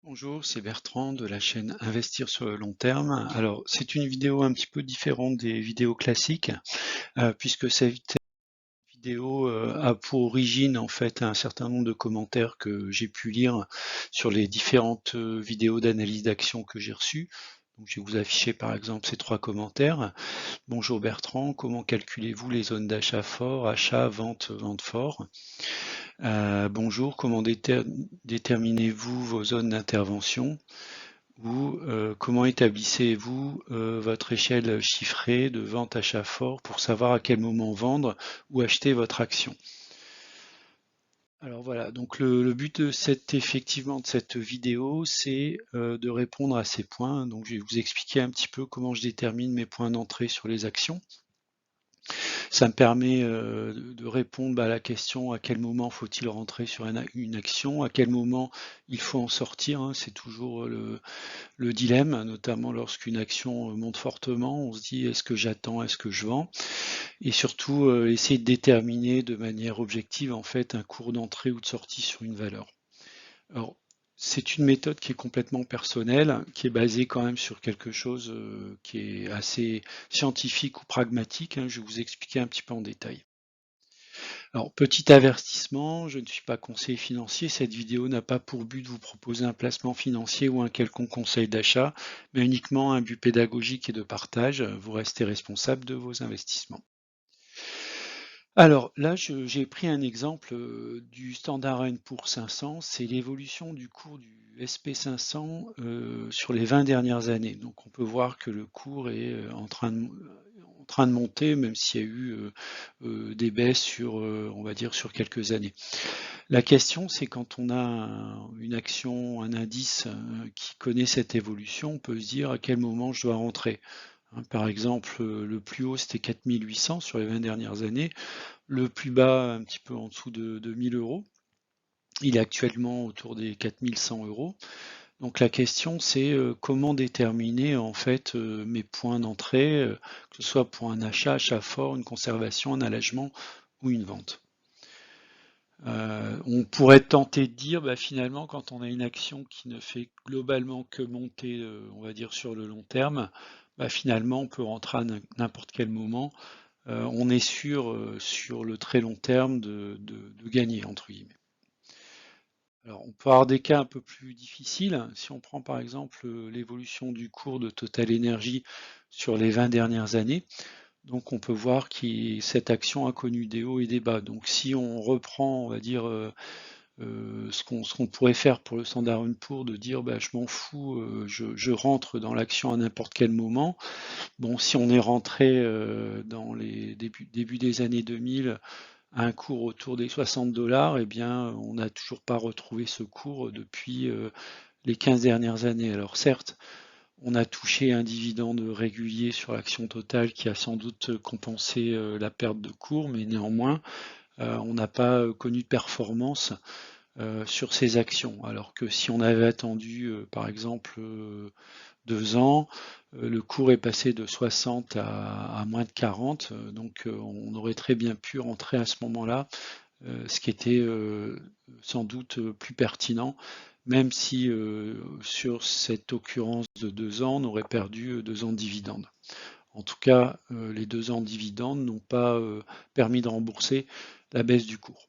Bonjour, c'est Bertrand de la chaîne Investir sur le long terme. Alors, c'est une vidéo un petit peu différente des vidéos classiques, puisque cette vidéo a pour origine en fait un certain nombre de commentaires que j'ai pu lire sur les différentes vidéos d'analyse d'action que j'ai reçues. Donc, je vais vous afficher par exemple ces trois commentaires. Bonjour Bertrand, comment calculez-vous les zones d'achat fort, achat, vente, vente fort? Bonjour, comment déterminez-vous vos zones d'intervention? Ou comment établissez-vous votre échelle chiffrée de vente achat fort pour savoir à quel moment vendre ou acheter votre action? Alors voilà, donc le but de effectivement de cette vidéo, c'est de répondre à ces points. Donc je vais vous expliquer un petit peu comment je détermine mes points d'entrée sur les actions. Ça me permet de répondre à la question à quel moment faut-il rentrer sur une action, à quel moment il faut en sortir, hein. C'est toujours le dilemme, notamment lorsqu'une action monte fortement, on se dit est-ce que j'attends, est-ce que je vends? Et surtout essayer de déterminer de manière objective en fait un cours d'entrée ou de sortie sur une valeur. Alors, c'est une méthode qui est complètement personnelle, qui est basée quand même sur quelque chose qui est assez scientifique ou pragmatique, hein. Je vais vous expliquer un petit peu en détail. Alors, petit avertissement, je ne suis pas conseiller financier. Cette vidéo n'a pas pour but de vous proposer un placement financier ou un quelconque conseil d'achat, mais uniquement un but pédagogique et de partage. Vous restez responsable de vos investissements. Alors là, j'ai pris un exemple du Standard & Poor's 500, c'est l'évolution du cours du SP 500 sur les 20 dernières années. Donc on peut voir que le cours est en train de monter, même s'il y a eu des baisses sur, on va dire, sur quelques années. La question, c'est quand on a une action, un indice qui connaît cette évolution, on peut se dire à quel moment je dois rentrer. Hein, par exemple, le plus haut, c'était 4800 sur les 20 dernières années. Le plus bas, un petit peu en dessous de 1000 euros. Il est actuellement autour des 4100 euros. Donc la question, c'est comment déterminer en fait mes points d'entrée, que ce soit pour un achat, achat fort, une conservation, un allègement ou une vente. On pourrait tenter de dire, bah, finalement, quand on a une action qui ne fait globalement que monter, on va dire sur le long terme, bah, finalement, on peut rentrer à n'importe quel moment. On est sûr, sur le très long terme, de gagner, entre guillemets. Alors, on peut avoir des cas un peu plus difficiles. Si on prend par exemple l'évolution du cours de Total Energy sur les 20 dernières années, donc on peut voir que cette action a connu des hauts et des bas. Donc si on reprend, on va dire, ce qu'on pourrait faire pour le Standard & Poor's, de dire bah, je m'en fous, je rentre dans l'action à n'importe quel moment. Bon, si on est rentré dans les début des années 2000 à un cours autour des 60 $, eh bien, on n'a toujours pas retrouvé ce cours depuis les 15 dernières années. Alors certes, on a touché un dividende régulier sur l'action totale qui a sans doute compensé la perte de cours, mais néanmoins, on n'a pas connu de performance sur ces actions. Alors que si on avait attendu, par exemple, 2 ans, le cours est passé de 60 à moins de 40, donc on aurait très bien pu rentrer à ce moment-là, ce qui était sans doute plus pertinent, même si sur cette occurrence de 2 ans, on aurait perdu 2 ans de dividendes. En tout cas, les 2 ans de dividendes n'ont pas permis de rembourser la baisse du cours.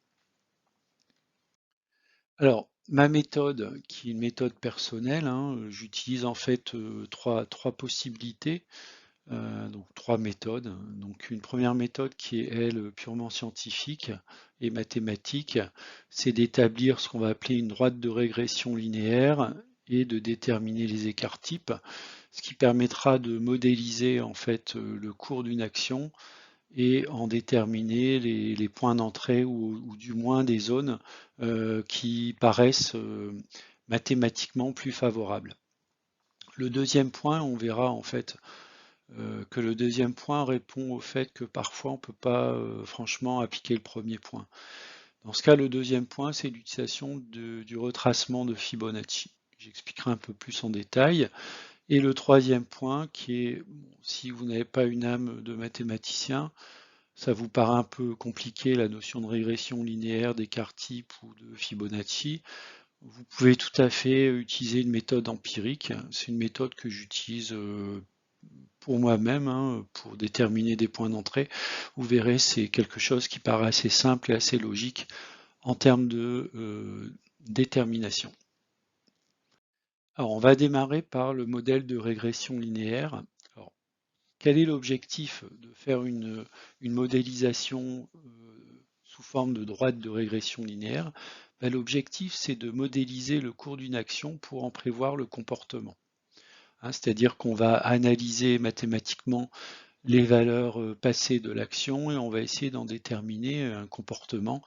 Alors, ma méthode, qui est une méthode personnelle, hein, j'utilise en fait trois possibilités, donc trois méthodes. Donc, une première méthode qui est, elle, purement scientifique et mathématique, c'est d'établir ce qu'on va appeler une droite de régression linéaire et de déterminer les écarts types, ce qui permettra de modéliser en fait le cours d'une action et en déterminer les points d'entrée ou du moins des zones qui paraissent mathématiquement plus favorables. Le deuxième point, on verra en fait que le deuxième point répond au fait que parfois on ne peut pas franchement appliquer le premier point. Dans ce cas, le deuxième point, c'est l'utilisation du retracement de Fibonacci. J'expliquerai un peu plus en détail. Et le troisième point, qui est, bon, si vous n'avez pas une âme de mathématicien, ça vous paraît un peu compliqué la notion de régression linéaire, d'écart type ou de Fibonacci. Vous pouvez tout à fait utiliser une méthode empirique. C'est une méthode que j'utilise pour moi-même, hein, pour déterminer des points d'entrée. Vous verrez, c'est quelque chose qui paraît assez simple et assez logique en termes de détermination. Alors, on va démarrer par le modèle de régression linéaire. Alors, quel est l'objectif de faire une modélisation sous forme de droite de régression linéaire? Ben, l'objectif, c'est de modéliser le cours d'une action pour en prévoir le comportement. Hein, c'est-à-dire qu'on va analyser mathématiquement les valeurs passées de l'action et on va essayer d'en déterminer un comportement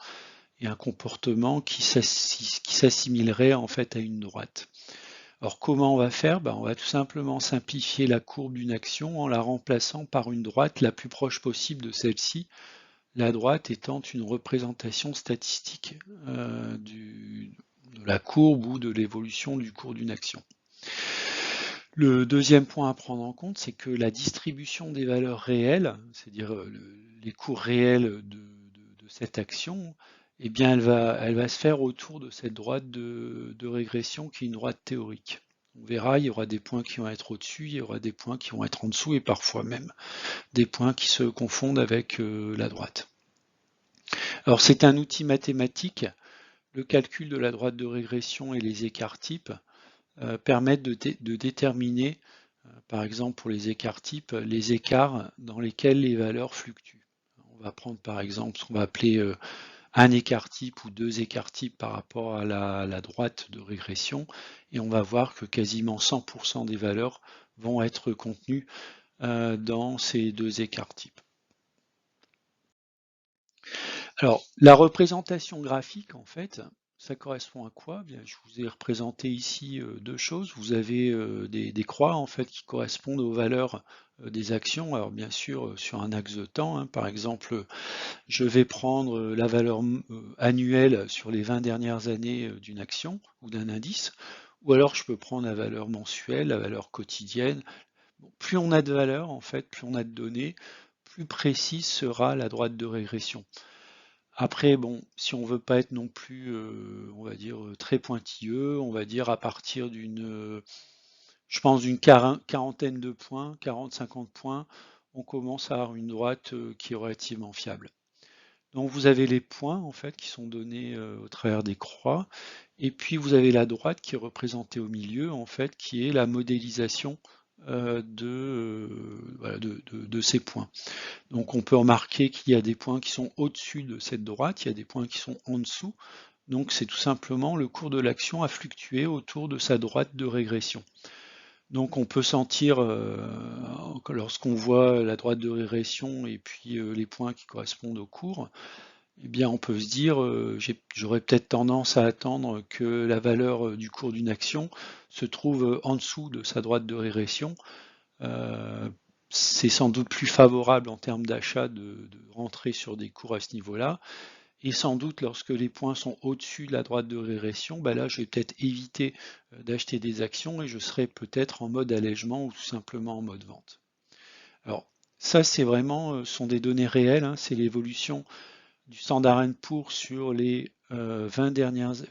et un comportement qui s'assimilerait en fait à une droite. Alors comment on va faire? Ben, on va tout simplement simplifier la courbe d'une action en la remplaçant par une droite la plus proche possible de celle-ci, la droite étant une représentation statistique de la courbe ou de l'évolution du cours d'une action. Le deuxième point à prendre en compte, c'est que la distribution des valeurs réelles, c'est-à-dire les cours réels de cette action, eh bien elle va se faire autour de cette droite de régression qui est une droite théorique. On verra, il y aura des points qui vont être au-dessus, il y aura des points qui vont être en dessous et parfois même des points qui se confondent avec la droite. Alors c'est un outil mathématique, le calcul de la droite de régression et les écarts types permettent de déterminer, par exemple pour les écarts types, les écarts dans lesquels les valeurs fluctuent. On va prendre par exemple ce qu'on va appeler un écart type ou deux écarts types par rapport à la droite de régression et on va voir que quasiment 100% des valeurs vont être contenues dans ces deux écarts types. Alors, la représentation graphique, en fait, ça correspond à quoi? Bien, je vous ai représenté ici deux choses. Vous avez des croix, en fait, qui correspondent aux valeurs des actions. Alors, bien sûr, sur un axe de temps, hein, par exemple, je vais prendre la valeur annuelle sur les 20 dernières années d'une action ou d'un indice, ou alors je peux prendre la valeur mensuelle, la valeur quotidienne. Bon, plus on a de valeurs, en fait, plus on a de données, plus précise sera la droite de régression. Après, bon, si on veut pas être non plus, on va dire, très pointilleux, on va dire à partir je pense d'une quarantaine de points, 40-50 points, on commence à avoir une droite qui est relativement fiable. Donc vous avez les points en fait qui sont donnés au travers des croix, et puis vous avez la droite qui est représentée au milieu en fait, qui est la modélisation voilà, de ces points. Donc on peut remarquer qu'il y a des points qui sont au-dessus de cette droite, il y a des points qui sont en dessous. Donc c'est tout simplement le cours de l'action a fluctué autour de sa droite de régression. Donc on peut sentir, lorsqu'on voit la droite de régression et puis les points qui correspondent au cours, eh bien on peut se dire, j'aurais peut-être tendance à attendre que la valeur du cours d'une action se trouve en dessous de sa droite de régression. C'est sans doute plus favorable en termes d'achat de rentrer sur des cours à ce niveau-là. Et sans doute lorsque les points sont au-dessus de la droite de régression, bah là je vais peut-être éviter d'acheter des actions et je serai peut-être en mode allègement ou tout simplement en mode vente. Alors ça c'est vraiment, sont des données réelles, hein, c'est l'évolution du Standard & Poor's sur les 40 dernières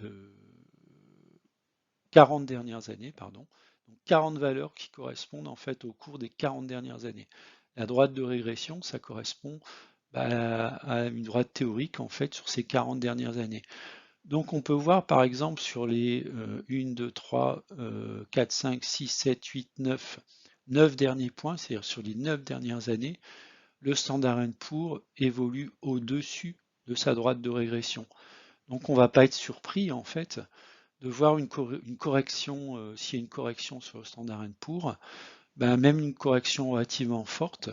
années, pardon. Donc 40 valeurs qui correspondent en fait au cours des 40 dernières années. La droite de régression, ça correspond à une droite théorique en fait sur ces 40 dernières années. Donc on peut voir par exemple sur les 1, 2, 3, 4, 5, 6, 7, 8, 9 derniers points, c'est-à-dire sur les 9 dernières années, le Standard & Poor's évolue au-dessus de sa droite de régression. Donc on ne va pas être surpris en fait de voir une correction, s'il y a une correction sur le Standard & Poor's, ben même une correction relativement forte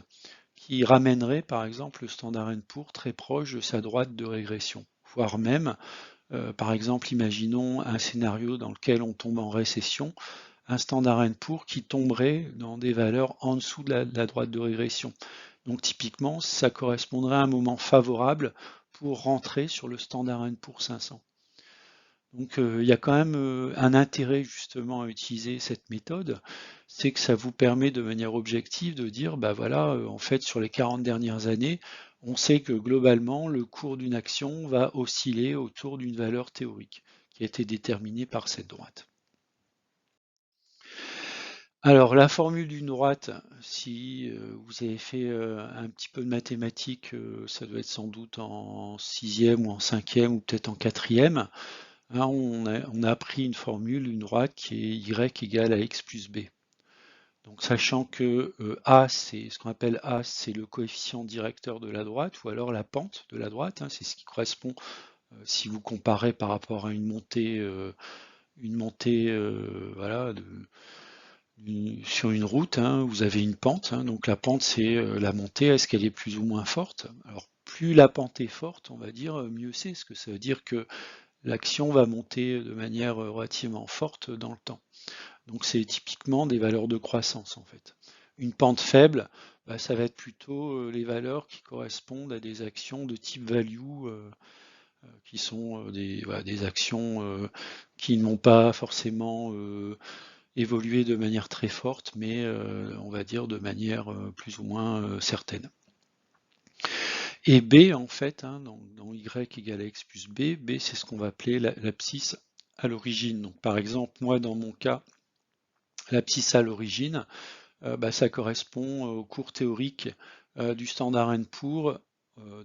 qui ramènerait par exemple le Standard & Poor's très proche de sa droite de régression, voire même, par exemple, imaginons un scénario dans lequel on tombe en récession, un Standard & Poor's qui tomberait dans des valeurs en dessous de la droite de régression. Donc typiquement, ça correspondrait à un moment favorable pour rentrer sur le Standard & Poor's 500. Donc il y a quand même un intérêt justement à utiliser cette méthode, c'est que ça vous permet de manière objective de dire, bah voilà, en fait sur les 40 dernières années, on sait que globalement le cours d'une action va osciller autour d'une valeur théorique, qui a été déterminée par cette droite. Alors la formule d'une droite, si vous avez fait un petit peu de mathématiques, ça doit être sans doute en 6e ou en 5e ou peut-être en 4e. Hein, on a appris une formule, une droite qui est y égale à x plus b. Donc sachant que a, c'est ce qu'on appelle a, c'est le coefficient directeur de la droite, ou alors la pente de la droite, hein, c'est ce qui correspond, si vous comparez par rapport à une montée voilà, sur une route, hein, vous avez une pente, hein, donc la pente c'est la montée, est-ce qu'elle est plus ou moins forte? Alors plus la pente est forte, on va dire, mieux c'est, parce que ça veut dire que l'action va monter de manière relativement forte dans le temps. Donc c'est typiquement des valeurs de croissance en fait. Une pente faible, bah, ça va être plutôt les valeurs qui correspondent à des actions de type value, qui sont voilà, des actions qui n'ont pas forcément évolué de manière très forte, mais on va dire de manière plus ou moins certaine. Et B, en fait, hein, dans Y égale à X plus B, B c'est ce qu'on va appeler l'abscisse à l'origine. Donc par exemple, moi dans mon cas, l'abscisse à l'origine, bah, ça correspond au cours théorique du Standard & Poor's,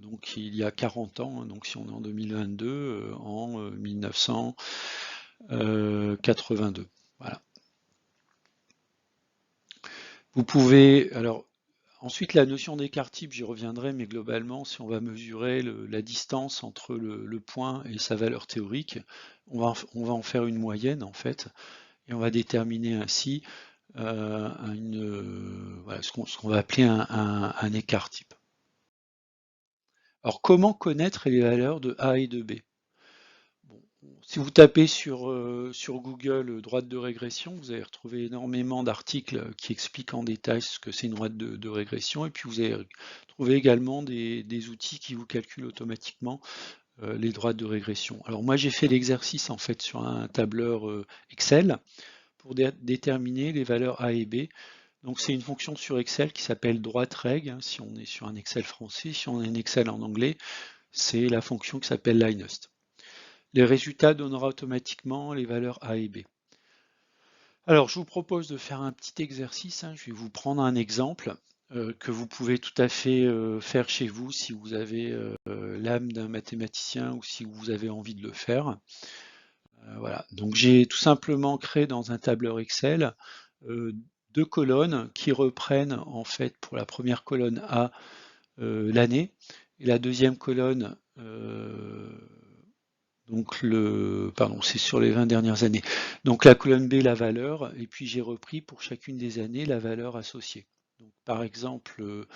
donc il y a 40 ans, hein, donc si on est en 2022, en 1982. Voilà. Vous pouvez, alors ensuite la notion d'écart type, j'y reviendrai, mais globalement, si on va mesurer la distance entre le point et sa valeur théorique, on va en faire une moyenne en fait, et on va déterminer ainsi voilà, ce qu'on va appeler un écart type. Alors comment connaître les valeurs de A et de B? Bon, si vous tapez sur Google droite de régression, vous allez retrouver énormément d'articles qui expliquent en détail ce que c'est une droite de régression, et puis vous allez trouver également des outils qui vous calculent automatiquement les droites de régression. Alors moi j'ai fait l'exercice en fait sur un tableur Excel pour déterminer les valeurs A et B. Donc c'est une fonction sur Excel qui s'appelle droite reg, hein, si on est sur un Excel français. Si on a un Excel en anglais, c'est la fonction qui s'appelle linust. Les résultats donnera automatiquement les valeurs A et B. Alors je vous propose de faire un petit exercice, hein. Je vais vous prendre un exemple que vous pouvez tout à fait faire chez vous si vous avez l'âme d'un mathématicien ou si vous avez envie de le faire. Voilà, donc j'ai tout simplement créé dans un tableur Excel deux colonnes qui reprennent en fait pour la première colonne A l'année et la deuxième colonne donc pardon, c'est sur les 20 dernières années. Donc la colonne B, la valeur, et puis j'ai repris pour chacune des années la valeur associée. Donc, par exemple,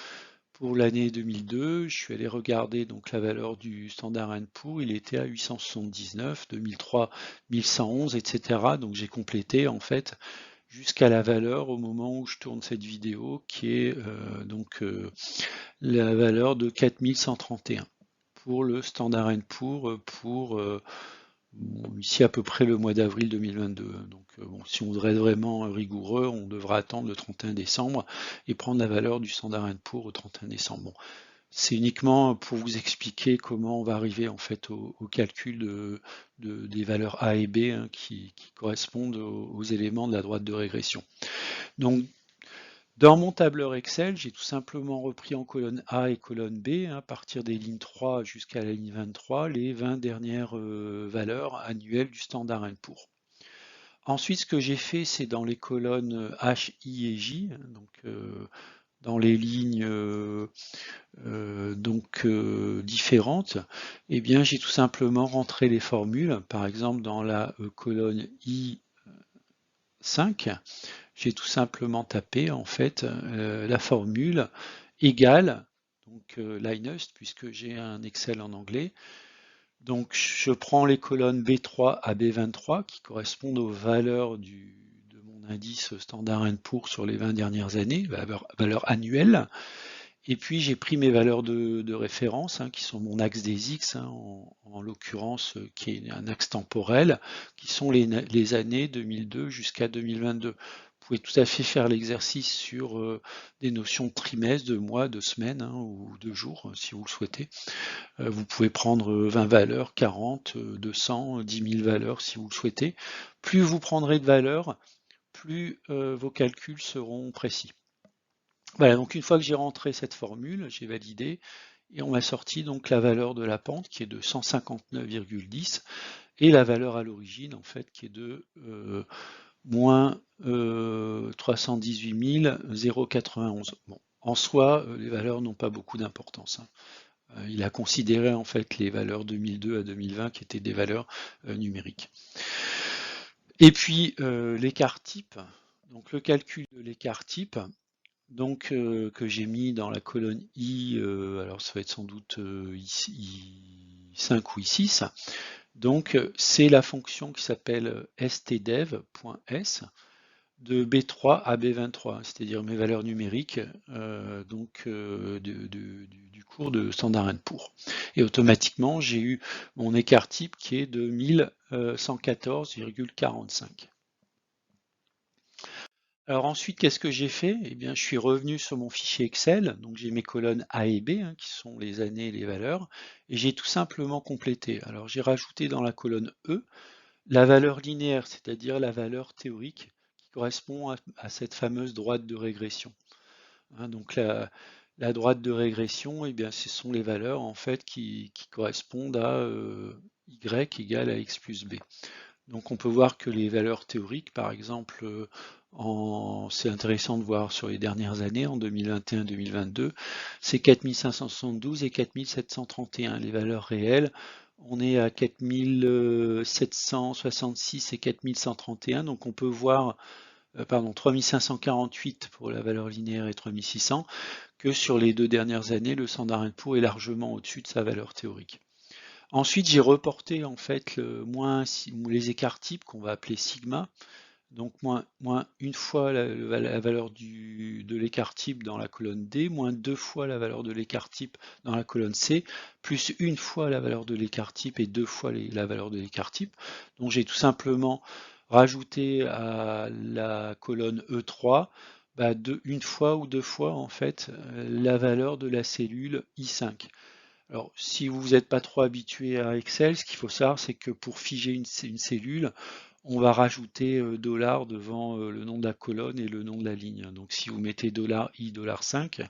pour l'année 2002, je suis allé regarder donc la valeur du Standard & Poor's, il était à 879, 2003, 1111, etc. Donc j'ai complété en fait jusqu'à la valeur au moment où je tourne cette vidéo, qui est la valeur de 4131 pour le Standard & Poor's pour ici à peu près le mois d'avril 2022. Donc bon, si on voudrait être vraiment rigoureux, on devra attendre le 31 décembre et prendre la valeur du Standard & Poor's au 31 décembre. Bon, c'est uniquement pour vous expliquer comment on va arriver en fait au calcul des valeurs A et B hein, qui correspondent aux éléments de la droite de régression. Donc dans mon tableur Excel, j'ai tout simplement repris en colonne A et colonne B, hein, à partir des lignes 3 jusqu'à la ligne 23, les 20 dernières valeurs annuelles du Standard & Poor's. Ensuite, ce que j'ai fait, c'est dans les colonnes H, I et J, donc dans les lignes différentes, eh bien, j'ai tout simplement rentré les formules. Par exemple, dans la colonne I5, j'ai tout simplement tapé en fait la formule égale, donc linust, puisque j'ai un Excel en anglais. Donc je prends les colonnes B3 à B23 qui correspondent aux valeurs de mon indice Standard & Poor's sur les 20 dernières années, valeur annuelle. Et puis j'ai pris mes valeurs de référence, qui sont mon axe des X, en l'occurrence, qui est un axe temporel, qui sont les années 2002 jusqu'à 2022. Vous pouvez tout à fait faire l'exercice sur des notions de trimestre, de mois, de semaines, ou de jours, si vous le souhaitez. Vous pouvez prendre 20 valeurs, 40, 200, 10 000 valeurs si vous le souhaitez. Plus vous prendrez de valeurs, plus vos calculs seront précis. Voilà, donc une fois que j'ai rentré cette formule, j'ai validé, et on m'a sorti donc la valeur de la pente qui est de 159,10 et la valeur à l'origine en fait qui est de moins 318 091. Bon, en soi, les valeurs n'ont pas beaucoup d'importance. Il a considéré en fait les valeurs 2002 à 2020 qui étaient des valeurs numériques. Et puis l'écart type, donc le calcul de l'écart type, donc que j'ai mis dans la colonne I, alors ça va être sans doute I5 ou I6, donc c'est la fonction qui s'appelle stdev.s de B3 à B23, c'est-à-dire mes valeurs numériques du cours de Standard & Poor's. Et automatiquement, j'ai eu mon écart type qui est de 1114,45. Alors ensuite, qu'est-ce que j'ai fait? Eh bien, je suis revenu sur mon fichier Excel, donc j'ai mes colonnes A et B, qui sont les années et les valeurs, et j'ai tout simplement complété. Alors j'ai rajouté dans la colonne E la valeur linéaire, c'est-à-dire la valeur théorique qui correspond à cette fameuse droite de régression. Donc la droite de régression, eh bien, ce sont les valeurs en fait qui correspondent à y égale à x plus b. Donc on peut voir que les valeurs théoriques, par exemple, c'est intéressant de voir sur les dernières années, en 2021-2022, c'est 4572 et 4731. Les valeurs réelles, on est à 4766 et 4131, donc on peut voir, pardon, 3548 pour la valeur linéaire et 3600, que sur les 2 dernières années, le Standard & Poor's est largement au-dessus de sa valeur théorique. Ensuite, j'ai reporté en fait les écarts types qu'on va appeler sigma. Donc moins une fois la valeur de l'écart type dans la colonne D, moins 2 fois la valeur de l'écart type dans la colonne C, plus une fois la valeur de l'écart type et 2 fois la valeur de l'écart type. Donc j'ai tout simplement rajouté à la colonne E3 une fois ou 2 fois en fait la valeur de la cellule I5. Alors, si vous n'êtes pas trop habitué à Excel, ce qu'il faut savoir, c'est que pour figer une cellule, on va rajouter $ devant le nom de la colonne et le nom de la ligne. Donc, si vous mettez $i, $5,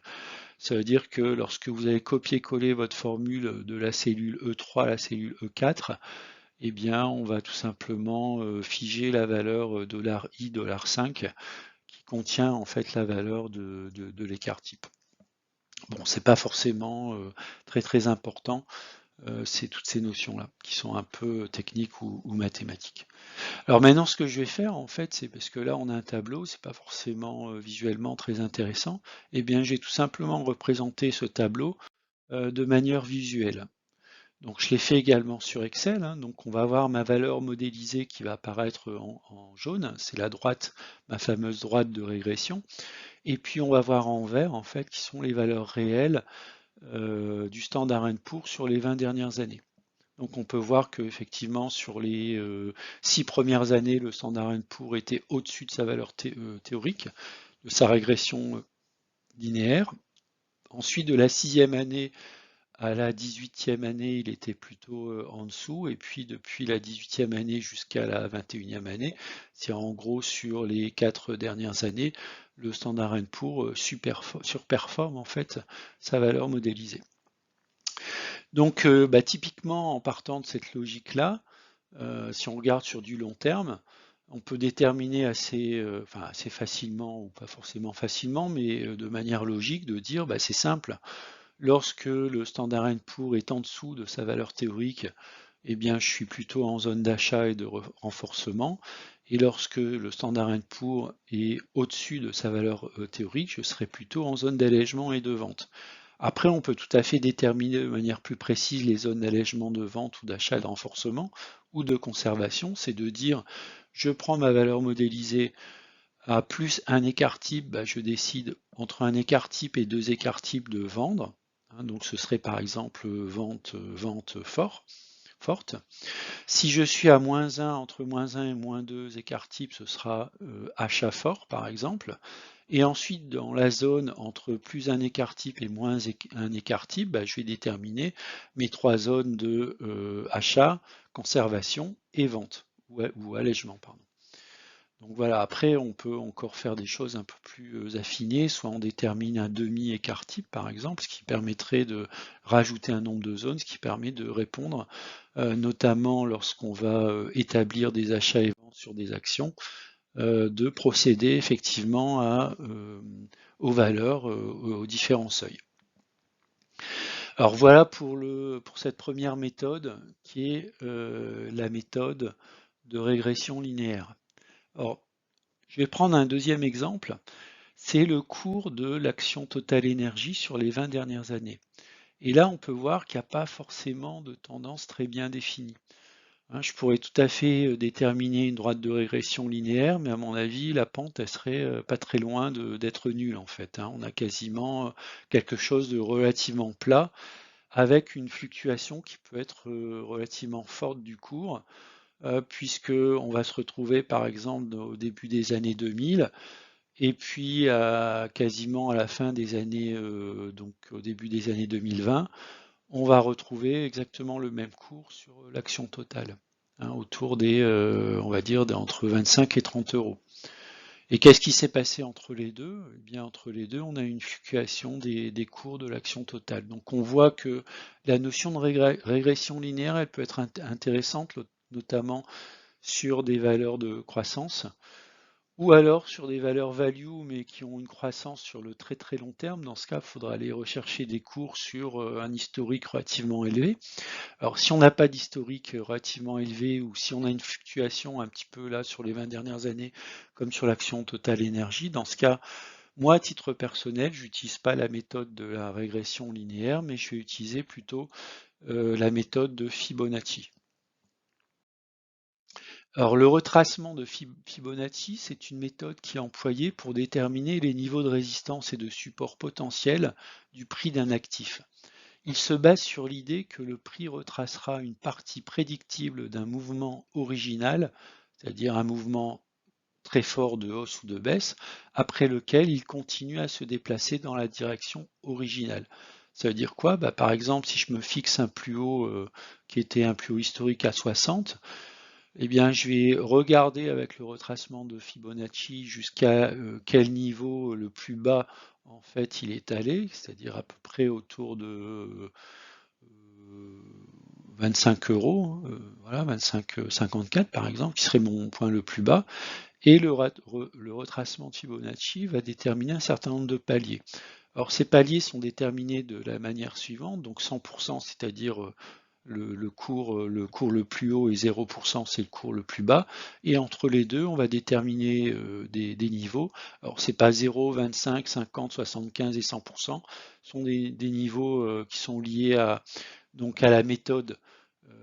ça veut dire que lorsque vous allez copier-coller votre formule de la cellule E3 à la cellule E4, eh bien, on va tout simplement figer la valeur $i, $5 qui contient en fait la valeur de l'écart type. Bon, c'est pas forcément très important, c'est toutes ces notions-là qui sont un peu techniques ou mathématiques. Alors maintenant, ce que je vais faire, en fait, c'est parce que là, on a un tableau, c'est pas forcément visuellement très intéressant, et bien, j'ai tout simplement représenté ce tableau de manière visuelle. Donc, je l'ai fait également sur Excel, donc on va avoir ma valeur modélisée qui va apparaître en jaune, c'est la droite, ma fameuse droite de régression, et puis on va voir en vert, en fait, qui sont les valeurs réelles du Standard & Poor's sur les 20 dernières années. Donc on peut voir qu'effectivement sur les 6 premières années, le Standard & Poor's était au-dessus de sa valeur théorique, de sa régression linéaire. Ensuite, de la 6e année à la 18e année, il était plutôt en dessous. Et puis depuis la 18e année jusqu'à la 21e année, c'est en gros sur les 4 dernières années, le Standard & Poor's surperforme en fait sa valeur modélisée. Donc typiquement en partant de cette logique-là, si on regarde sur du long terme, on peut déterminer assez facilement, ou pas forcément facilement, mais de manière logique, de dire c'est simple, lorsque le Standard & Poor's est en dessous de sa valeur théorique, eh bien je suis plutôt en zone d'achat et de renforcement, et lorsque le Standard & Poor's est au-dessus de sa valeur théorique, je serai plutôt en zone d'allègement et de vente. Après, on peut tout à fait déterminer de manière plus précise les zones d'allègement de vente ou d'achat de renforcement ou de conservation. C'est de dire, je prends ma valeur modélisée À plus un écart type, je décide entre un écart type et deux écarts types de vendre. Donc ce serait par exemple vente forte. Si je suis à -1, entre -1 et -2 écart type, ce sera achat fort par exemple. Et ensuite, dans la zone entre plus un écart type et moins un écart type, je vais déterminer mes trois zones de achat, conservation et vente, ou allègement, pardon. Donc voilà, après, on peut encore faire des choses un peu plus affinées, soit on détermine un demi-écart type, par exemple, ce qui permettrait de rajouter un nombre de zones, ce qui permet de répondre, notamment lorsqu'on va établir des achats et ventes sur des actions, de procéder effectivement aux valeurs, aux différents seuils. Alors voilà pour cette première méthode qui est la méthode de régression linéaire. Alors, je vais prendre un deuxième exemple, c'est le cours de l'action Total Énergie sur les 20 dernières années. Et là, on peut voir qu'il n'y a pas forcément de tendance très bien définie. Je pourrais tout à fait déterminer une droite de régression linéaire, mais à mon avis, la pente, elle serait pas très loin d'être nulle en fait. On a quasiment quelque chose de relativement plat, avec une fluctuation qui peut être relativement forte du cours, puisque on va se retrouver par exemple au début des années 2000, et puis quasiment à la fin des années, donc au début des années 2020, on va retrouver exactement le même cours sur l'action totale, autour des, on va dire, entre 25 et 30 euros. Et qu'est-ce qui s'est passé entre les deux? Eh bien, entre les deux, on a une fluctuation des cours de l'action totale. Donc, on voit que la notion de régression linéaire, elle peut être intéressante, notamment sur des valeurs de croissance, ou alors sur des valeurs value, mais qui ont une croissance sur le très très long terme. Dans ce cas, il faudra aller rechercher des cours sur un historique relativement élevé. Alors, si on n'a pas d'historique relativement élevé, ou si on a une fluctuation un petit peu là sur les 20 dernières années, comme sur l'action Total Énergie, dans ce cas, moi, à titre personnel, je n'utilise pas la méthode de la régression linéaire, mais je vais utiliser plutôt la méthode de Fibonacci. Alors, le retracement de Fibonacci, c'est une méthode qui est employée pour déterminer les niveaux de résistance et de support potentiel du prix d'un actif. Il se base sur l'idée que le prix retracera une partie prédictible d'un mouvement original, c'est-à-dire un mouvement très fort de hausse ou de baisse, après lequel il continue à se déplacer dans la direction originale. Ça veut dire quoi? Par exemple, si je me fixe un plus haut qui était un plus haut historique à 60, eh bien, je vais regarder avec le retracement de Fibonacci jusqu'à quel niveau le plus bas en fait il est allé, c'est-à-dire à peu près autour de 25 euros, voilà, 25,54 par exemple, qui serait mon point le plus bas. Et le retracement de Fibonacci va déterminer un certain nombre de paliers. Alors ces paliers sont déterminés de la manière suivante, donc 100%, c'est-à-dire le cours le plus haut, et 0%, c'est le cours le plus bas. Et entre les deux, on va déterminer des niveaux. Alors c'est pas 0, 25, 50, 75 et 100%, ce sont des niveaux qui sont liés donc à la méthode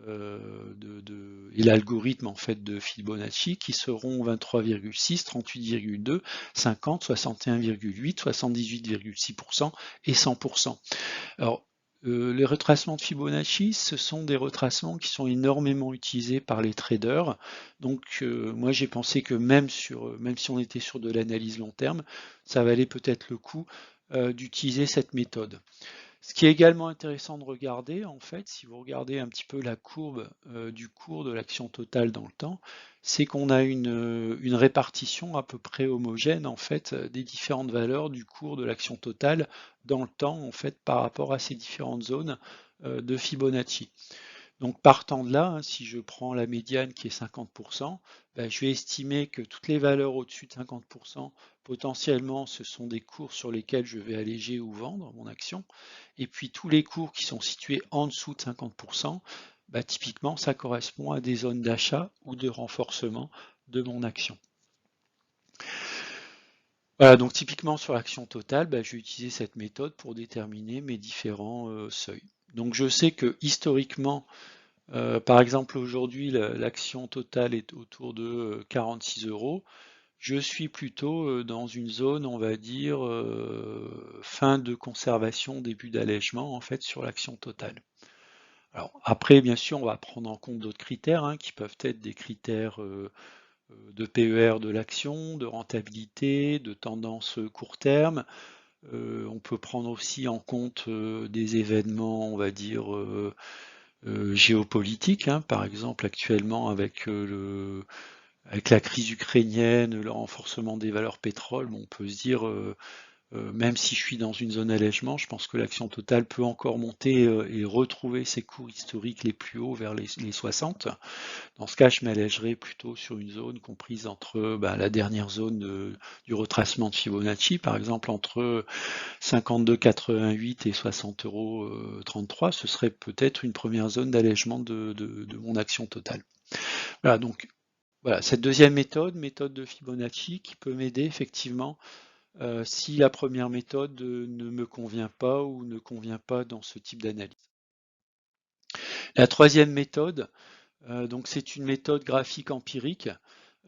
et l'algorithme en fait de Fibonacci, qui seront 23,6, 38,2, 50, 61,8, 78,6% et 100%. Alors, les retracements de Fibonacci, ce sont des retracements qui sont énormément utilisés par les traders. Donc, moi, j'ai pensé que même si on était sur de l'analyse long terme, ça valait peut-être le coup d'utiliser cette méthode. Ce qui est également intéressant de regarder, en fait, si vous regardez un petit peu la courbe du cours de l'action totale dans le temps, c'est qu'on a une répartition à peu près homogène en fait des différentes valeurs du cours de l'action totale dans le temps en fait par rapport à ces différentes zones de Fibonacci. Donc partant de là, si je prends la médiane qui est 50%, je vais estimer que toutes les valeurs au-dessus de 50%, potentiellement, ce sont des cours sur lesquels je vais alléger ou vendre mon action. Et puis tous les cours qui sont situés en dessous de 50%, typiquement, ça correspond à des zones d'achat ou de renforcement de mon action. Voilà, donc typiquement sur l'action totale, je vais utiliser cette méthode pour déterminer mes différents seuils. Donc je sais que historiquement, par exemple, aujourd'hui, l'action totale est autour de 46 euros. je suis plutôt dans une zone, on va dire, fin de conservation, début d'allègement, en fait, sur l'action totale. Alors après, bien sûr, on va prendre en compte d'autres critères, hein, qui peuvent être des critères de PER de l'action, de rentabilité, de tendance court terme. On peut prendre aussi en compte des événements, on va dire, géopolitiques, hein, par exemple actuellement avec la crise ukrainienne, le renforcement des valeurs pétrole, bon, on peut se dire, même si je suis dans une zone allègement, je pense que l'action totale peut encore monter et retrouver ses cours historiques les plus hauts vers les 60. Dans ce cas, je m'allégerai plutôt sur une zone comprise entre la dernière zone du retracement de Fibonacci, par exemple entre 52,88 et 60,33 €. Ce serait peut-être une première zone d'allègement de mon action totale. Voilà, donc voilà, cette deuxième méthode de Fibonacci, qui peut m'aider effectivement si la première méthode ne me convient pas ou ne convient pas dans ce type d'analyse. La troisième méthode, donc c'est une méthode graphique empirique.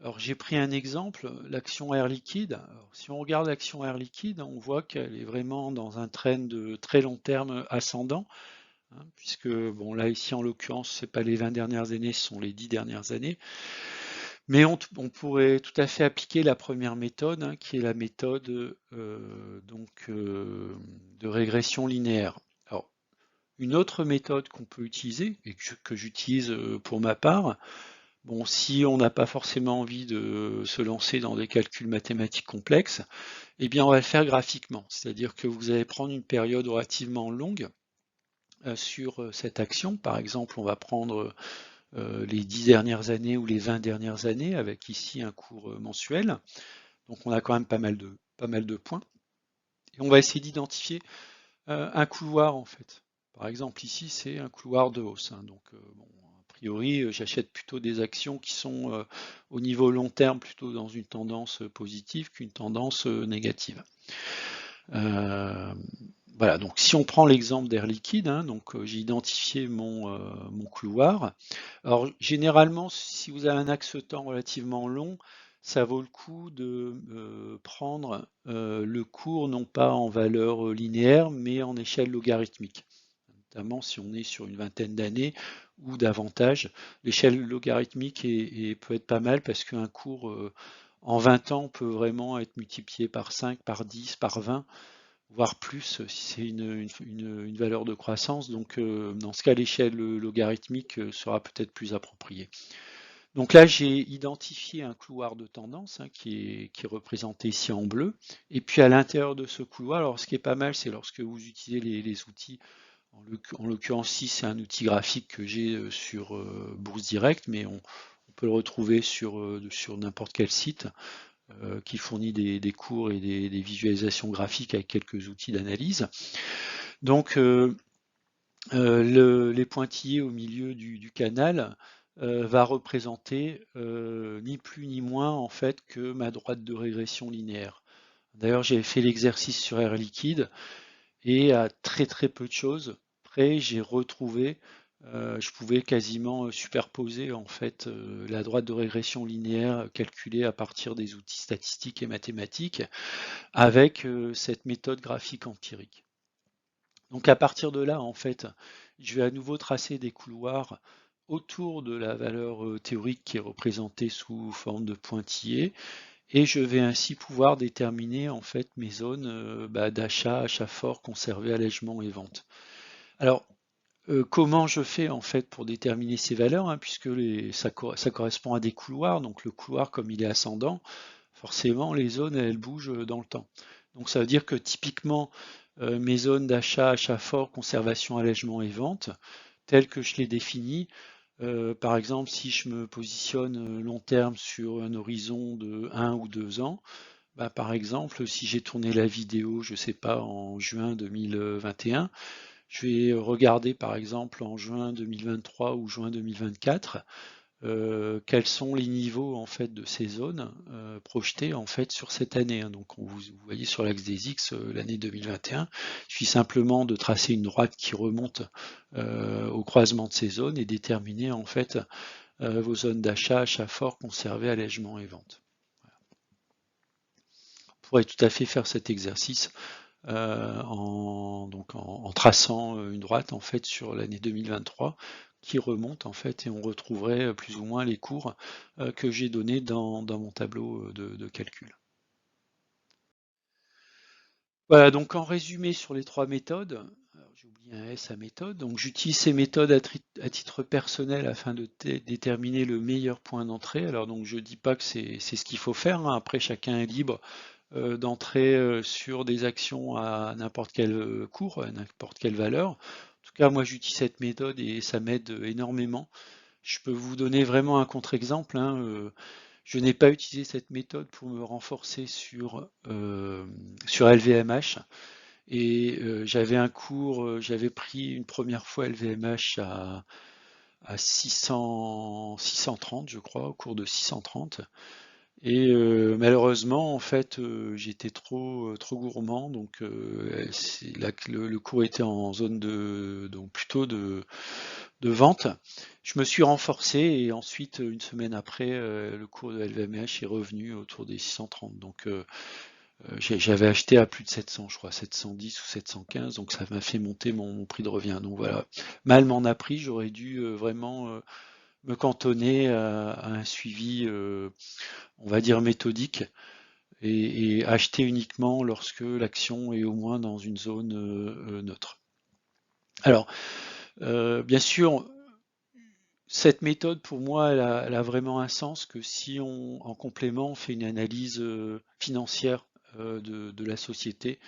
Alors j'ai pris un exemple, l'action Air Liquide. Alors, si on regarde l'action Air Liquide, on voit qu'elle est vraiment dans un trend de très long terme ascendant, hein, puisque bon là ici en l'occurrence c'est pas les 20 dernières années, ce sont les 10 dernières années. Mais on pourrait tout à fait appliquer la première méthode, hein, qui est la méthode de régression linéaire. Alors, une autre méthode qu'on peut utiliser, et que j'utilise pour ma part, bon, si on n'a pas forcément envie de se lancer dans des calculs mathématiques complexes, eh bien on va le faire graphiquement. C'est-à-dire que vous allez prendre une période relativement longue sur cette action. Par exemple, on va prendre les 10 dernières années ou les 20 dernières années, avec ici un cours mensuel. Donc on a quand même pas mal de points. Et on va essayer d'identifier un couloir en fait. Par exemple ici c'est un couloir de hausse, hein. Donc bon, a priori j'achète plutôt des actions qui sont au niveau long terme plutôt dans une tendance positive qu'une tendance négative. Voilà, donc si on prend l'exemple d'Air Liquide, hein, donc j'ai identifié mon couloir. Alors généralement, si vous avez un axe temps relativement long, ça vaut le coup de prendre le cours non pas en valeur linéaire, mais en échelle logarithmique. Notamment si on est sur une vingtaine d'années ou davantage. L'échelle logarithmique peut être pas mal parce qu'un cours en 20 ans peut vraiment être multiplié par 5, par 10, par 20, voire plus si c'est une valeur de croissance. Donc dans ce cas, l'échelle logarithmique sera peut-être plus appropriée. Donc là, j'ai identifié un couloir de tendance, hein, qui est représenté ici en bleu. Et puis à l'intérieur de ce couloir, alors ce qui est pas mal, c'est lorsque vous utilisez les outils, en l'occurrence ici, c'est un outil graphique que j'ai sur Bourse Direct, mais on peut le retrouver sur n'importe quel site qui fournit des cours et des visualisations graphiques avec quelques outils d'analyse. Donc les pointillés au milieu du canal va représenter ni plus ni moins en fait que ma droite de régression linéaire. D'ailleurs, j'ai fait l'exercice sur Air Liquide et à très peu de choses près, j'ai retrouvé, je pouvais quasiment superposer en fait la droite de régression linéaire calculée à partir des outils statistiques et mathématiques avec cette méthode graphique empirique. Donc à partir de là, en fait, je vais à nouveau tracer des couloirs autour de la valeur théorique qui est représentée sous forme de pointillés, et je vais ainsi pouvoir déterminer en fait mes zones d'achat, achat fort, conservé, allègement et vente. Alors comment je fais en fait pour déterminer ces valeurs, hein, puisque ça correspond à des couloirs, donc le couloir comme il est ascendant, forcément les zones elles bougent dans le temps. Donc ça veut dire que typiquement mes zones d'achat, achat fort, conservation, allègement et vente, telles que je les définis, par exemple si je me positionne long terme sur un horizon de 1 ou 2 ans, bah, par exemple si j'ai tourné la vidéo, je sais pas, en juin 2021, je vais regarder par exemple en juin 2023 ou juin 2024 quels sont les niveaux en fait de ces zones projetées en fait sur cette année, hein. Donc vous voyez sur l'axe des X l'année 2021, il suffit simplement de tracer une droite qui remonte au croisement de ces zones et déterminer en fait vos zones d'achat, achat fort, conservé, allègement et vente. Voilà. pourrait tout à fait faire cet exercice en traçant une droite en fait sur l'année 2023 qui remonte en fait et on retrouverait plus ou moins les cours que j'ai donnés dans mon tableau de calcul. Voilà, donc en résumé sur les trois méthodes, j'ai oublié un S à méthode, donc j'utilise ces méthodes à titre personnel afin de déterminer le meilleur point d'entrée. Alors donc je dis pas que c'est ce qu'il faut faire, hein. Après chacun est libre d'entrer sur des actions à n'importe quel cours, à n'importe quelle valeur. En tout cas, moi j'utilise cette méthode et ça m'aide énormément. Je peux vous donner vraiment un contre-exemple, hein. Je n'ai pas utilisé cette méthode pour me renforcer sur LVMH. Et j'avais un cours, j'avais pris une première fois LVMH à 630, je crois, au cours de 630. Et malheureusement, en fait, j'étais trop gourmand, donc le cours était en zone donc plutôt de vente. Je me suis renforcé et ensuite, une semaine après, le cours de LVMH est revenu autour des 630. Donc j'avais acheté à plus de 700, je crois, 710 ou 715, donc ça m'a fait monter mon prix de revient. Donc voilà, mal m'en a pris, j'aurais dû vraiment me cantonner à un suivi, on va dire méthodique, et acheter uniquement lorsque l'action est au moins dans une zone neutre. Alors, bien sûr, cette méthode, pour moi, elle a vraiment un sens que si en complément, on fait une analyse financière de la société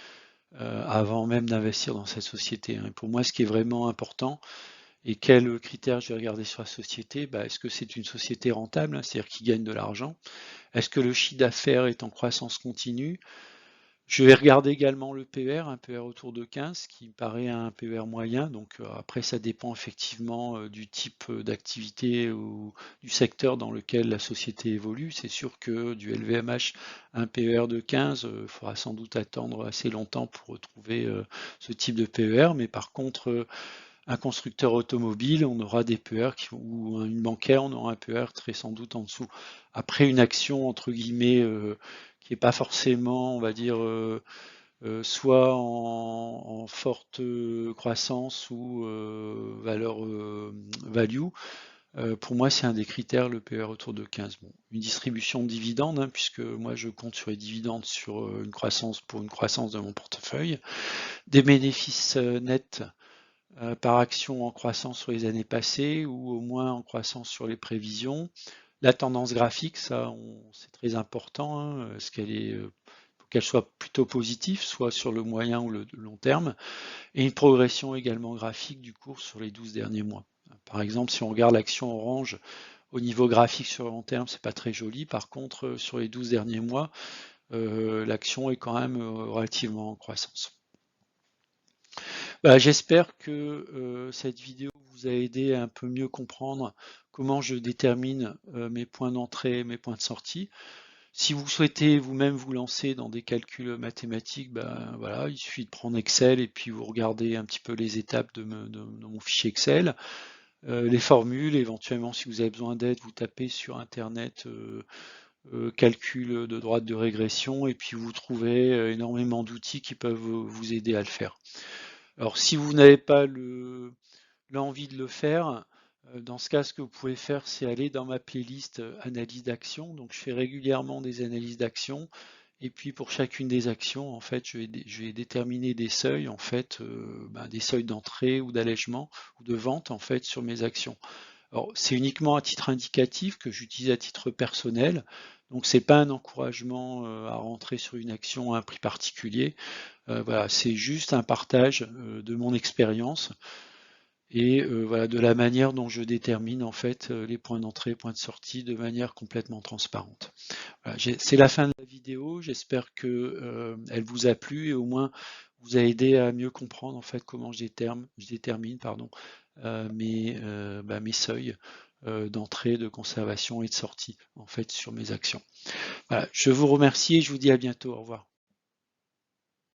avant même d'investir dans cette société, hein. Pour moi, ce qui est vraiment important, et quels critères je vais regarder sur la société, bah, est-ce que c'est une société rentable, hein, c'est-à-dire qui gagne de l'argent? Est-ce que le chiffre d'affaires est en croissance continue? Je vais regarder également le PER, un PER autour de 15, qui me paraît un PER moyen. Donc après, ça dépend effectivement du type d'activité ou du secteur dans lequel la société évolue. C'est sûr que du LVMH, un PER de 15, il faudra sans doute attendre assez longtemps pour retrouver ce type de PER. Mais par contre, un constructeur automobile, on aura des PER ou une bancaire, on aura un PER très sans doute en dessous. Après, une action entre guillemets qui n'est pas forcément, on va dire, soit en forte croissance ou valeur value. Pour moi, c'est un des critères, le PER autour de 15. Bon, une distribution de dividendes, hein, puisque moi je compte sur les dividendes sur une croissance pour une croissance de mon portefeuille. Des bénéfices nets par action en croissance sur les années passées ou au moins en croissance sur les prévisions. La tendance graphique, ça, c'est très important, hein, ce qu'elle est, pour qu'elle soit plutôt positive, soit sur le moyen ou le long terme, et une progression également graphique du cours sur les 12 derniers mois. Par exemple, si on regarde l'action Orange au niveau graphique sur le long terme, c'est pas très joli. Par contre, sur les 12 derniers mois, l'action est quand même relativement en croissance. Bah, j'espère que cette vidéo vous a aidé à un peu mieux comprendre comment je détermine mes points d'entrée, mes points de sortie. Si vous souhaitez vous-même vous lancer dans des calculs mathématiques, ben voilà, il suffit de prendre Excel et puis vous regardez un petit peu les étapes de mon fichier Excel, les formules, éventuellement si vous avez besoin d'aide, vous tapez sur Internet calcul de droite de régression et puis vous trouvez énormément d'outils qui peuvent vous aider à le faire. Alors si vous n'avez pas l'envie de le faire, dans ce cas, ce que vous pouvez faire, c'est aller dans ma playlist analyse d'action. Donc je fais régulièrement des analyses d'action. Et puis pour chacune des actions, en fait, je vais déterminer des seuils, en fait, des seuils d'entrée ou d'allègement ou de vente en fait sur mes actions. Alors c'est uniquement à titre indicatif que j'utilise à titre personnel. Donc c'est pas un encouragement à rentrer sur une action à un prix particulier. Voilà, c'est juste un partage de mon expérience et voilà, de la manière dont je détermine en fait les points d'entrée, points de sortie de manière complètement transparente. Voilà, c'est la fin de la vidéo, j'espère que elle vous a plu et au moins vous a aidé à mieux comprendre en fait comment je détermine pardon, mes seuils d'entrée, de conservation et de sortie en fait sur mes actions. Voilà, je vous remercie et je vous dis à bientôt, au revoir.